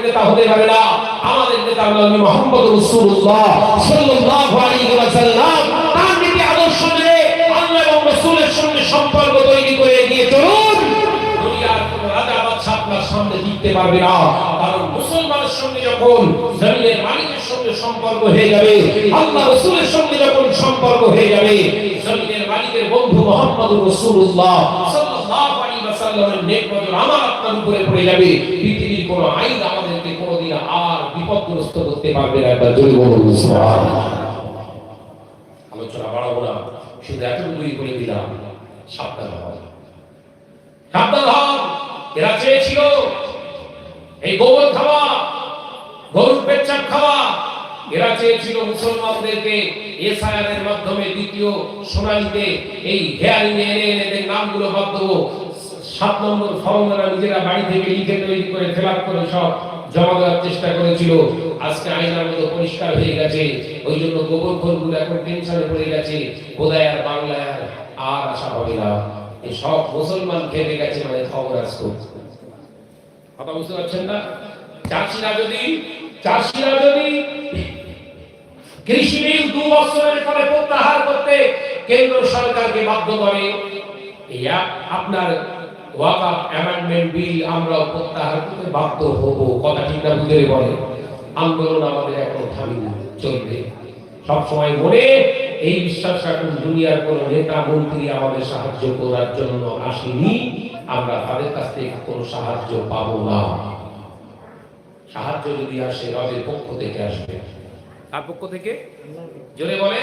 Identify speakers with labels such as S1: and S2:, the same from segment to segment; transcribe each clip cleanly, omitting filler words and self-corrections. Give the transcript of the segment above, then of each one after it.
S1: নেতা হতে পারে না। আমাদের নেতা হলেন মুহাম্মদ রাসূলুল্লাহ সাল্লাল্লাহু আলাইহি ওয়াসাল্লাম। তার নীতি আদর্শ নিয়ে আল্লাহ এবং রাসূলের সঙ্গে সম্পর্ক তৈরি করে এগিয়ে চলুন। দুনিয়ার কোনো রাজা বাদশা আপনার সামনে টিকতে পারবে না। কারণ মুসলমানের সঙ্গে যখন জমিনের মালিকের সঙ্গে সম্পর্ক হয়ে যাবে, আল্লাহ রাসূলের সঙ্গে যখন সম্পর্ক হয়ে যাবে, জমিনের মালিকের বন্ধু মুহাম্মদ রাসূলুল্লাহ সাল্লাল্লাহু আলাইহি ওয়াসাল্লামের নেক নজর আমার আপনার উপরে পড়ে যাবে। পৃথিবীর কোনো আইন আমাদেরকে কোনোদিন আর বিপদগ্রস্ত করতে পারবে না। একবার জোরে বলুন সুবহানাল্লাহ। আলোচনা বাড়াবো না, শুধু এতটুকুই বলে দিলাম, সাবধান হন, সাবধান হন। এরা চেয়েছিল এই গোবর খাওয়া, গরুর পেচ্ছাপ খাওয়া। এরা চেয়েছিল মুসলমানদেরকে এসআইআরের মাধ্যমে দ্বিতীয় শুনানিতে এই হেয়ারিং এনে এদের নামগুলো বাদ দেবো। 7 নম্বর ফর্মরা নিজেরা বাড়ি থেকে লিখে তৈরি করে ফিলআপ করে সব জমা দেওয়ার চেষ্টা করেছিল। আজকে আইনের মতো পরিষ্কার হয়ে গেছে, ওই জন্য গোবর খোরগুলো এখন টেনশনে পড়ে গেছে। বোধহয় আর বাংলায় আর আশা হবে না। এই সব মুসলমান খেতে গেছে, মানে খবর আসতো। কথা বুঝতে পারছেন না? চাষিরা যদি কৃষি বিল 2 বছরের পরে প্রত্যাহার করতে কেন্দ্র সরকারকে বাধ্য করে, আপনার ওয়াকফ অ্যামেন্ডমেন্ট বিল আমরা প্রত্যাহার করতে বাধ্য হব। কথা ঠিক না? বুঝে বলে আন্দোলন আমাদের এখন থামিয়ে চলবে। সবসময় মনে এই বিশ্বাস রাখুন, দুনিয়ার কোন নেতা মন্ত্রী আমাদের সাহায্য করার জন্য আসেনি, আমরা তাদের কাছ থেকে কোনো সাহায্য পাবো না। সাহায্য যদি আসে রবের পক্ষ থেকে আসবে। কার পক্ষ থেকে? জোরে বলে,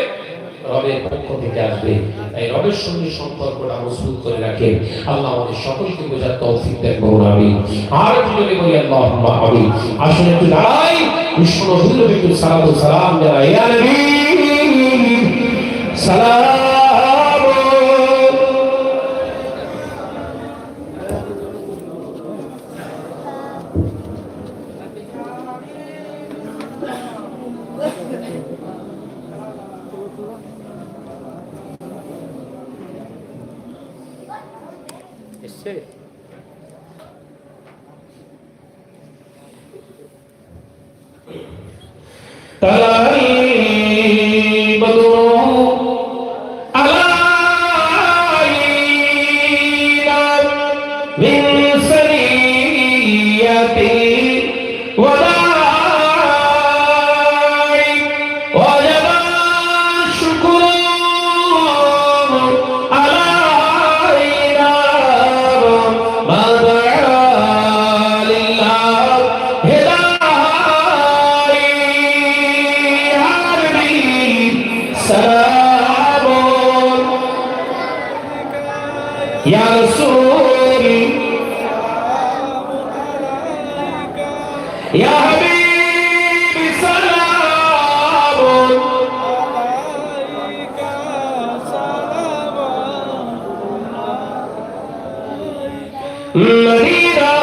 S1: রবের পক্ষ থেকে আসবে। তাই রবের সঙ্গে সম্পর্কটা মজবুত করে রাখেন। আল্লাহ আমাদের সকলকে বোঝার তৌফিক দেন, বলুন আমিন। আর জোরে বলি আল্লাহুম্মা আমিন। আসুন একটু দাঁড়াই, বিশ্ব নবীর উপর সালাতু সালাম জানাই। ইয়া নবী সালাম। Ya Rasul, Ya Habib, Salamun Alaika, Salamun Marida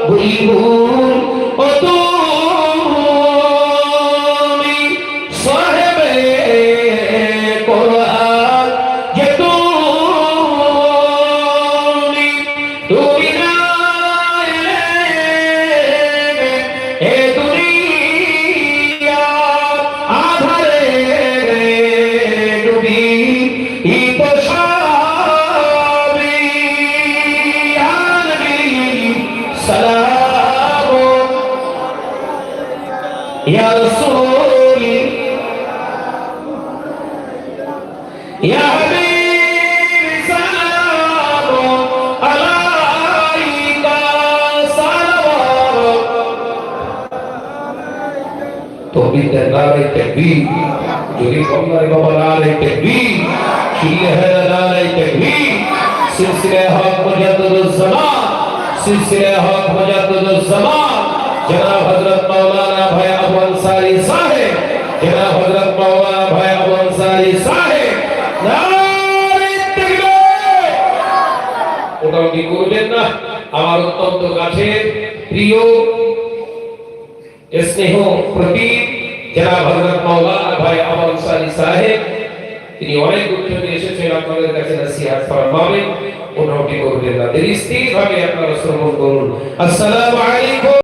S1: Bulbul Otumi Sahebe Quran Yetu Ya Rasul, Ya Habib, Salamun Alaika, Salamun. Tawhid nare takbir, jodi Allah Baba nare takbir, Shilha nare takbir, silsile haq mujaddid zaman, silsile haq mujaddid zaman. जनाब हजरत मौलाना भाई अबू अंसारी साहेब, जनाब हजरत मौलाना भाई अबू अंसारी साहेब, नारे तकबीर। ওটাও কি করবেন না? আমার অত্যন্ত কাছের প্রিয় স্নেহ প্রতীক জনাব হযরত মাওলানা ভাই আবু আনসারী সাহেব, তিনি অনেক দূর থেকে এসেছেন আপনাদের কাছে নসিহত ফরমাবেন। ওটাও কি করবেন না? ধীরে স্থির ভাবে আপনারা শ্রবণ করুন। আসসালামু আলাইকুম।